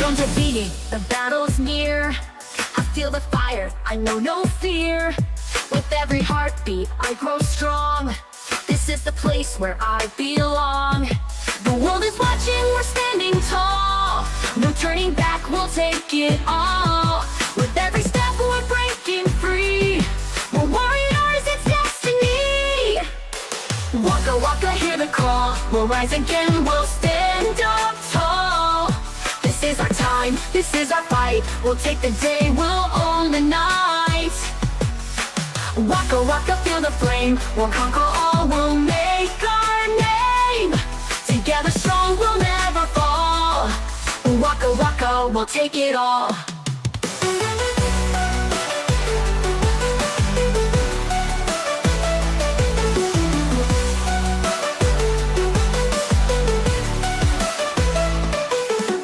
drums are beating, the battle's near. I feel the fire, I know no fear. With every heartbeat, I grow strong. This is the place where I belong. The world is watching, we're standing tall. No turning back, we'll take it all. With every step, we're breaking free. We're warriors, it's destiny. Waka waka, hear the call. We'll rise again, we'll stand up tall. This is our time, this is our fight. We'll take the day, we'll own the night. Waka waka, feel the flame. We'll conquer all, we'll make our name. Together strong, we'll never fall. Waka waka, we'll take it all.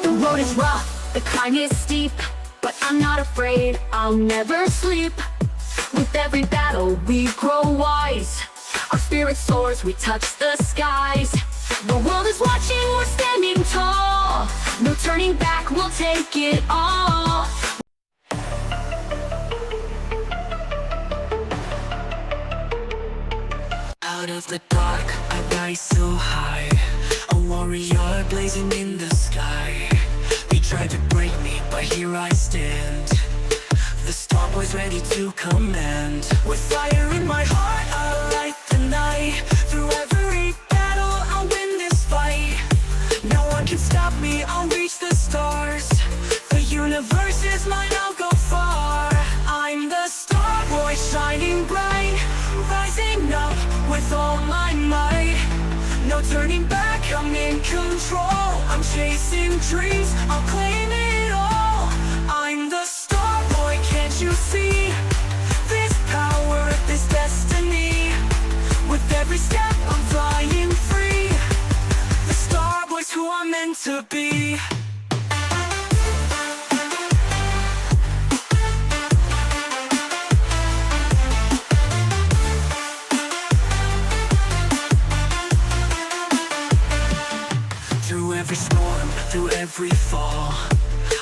The road is rough, the climb is steep, but I'm not afraid, I'll never sleep. With every battle we grow wise. Our spirit soars, we touch the skies. The world is watching, we're standing tall. No turning back, we'll take it all. Out of the dark, I rise so high. A warrior blazing in the sky. They tried to break me, but here I stand. The Star Boy's ready to command. With fire in my heart, I'll light the night. Through every battle, I'll win this fight. No one can stop me, I'll reach the stars. The universe is mine, I'll go far. I'm the Star Boy, shining bright. Rising up with all my might. No turning back, I'm in control. I'm chasing dreams, I'll claim it all. I'm the Star Boy, can't you see? This power, this destiny. With every step, I'm flying free. The Star Boy's who I'm meant to be. Through every storm, through every fall,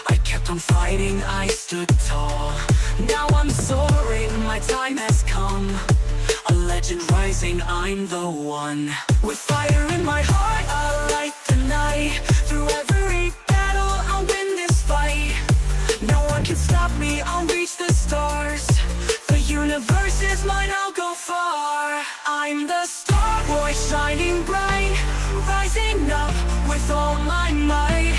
I kept on fighting, I stood tall. Now I'm soaring, my time has come. A legend rising, I'm the one. With fire in my heart, I'll light the night. Through every battle, I'll win this fight. No one can stop me, I'll reach the stars. The universe is mine, I'll go far. I'm the Star Boy, shining bright. Rising up with all my might.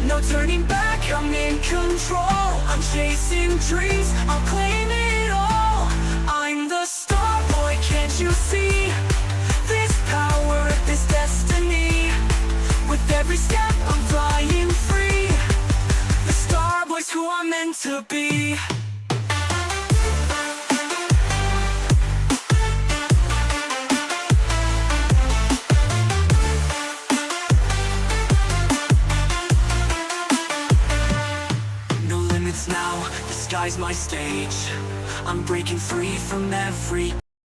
No turning back, I'm in control. I'm chasing dreams, I'll claim it all. I'm the Star Boy, can't you see? This power, this destiny. With every step, I'm flying free. The Star Boy's who I'm meant to be. Now, the sky's my stage. I'm breaking free from every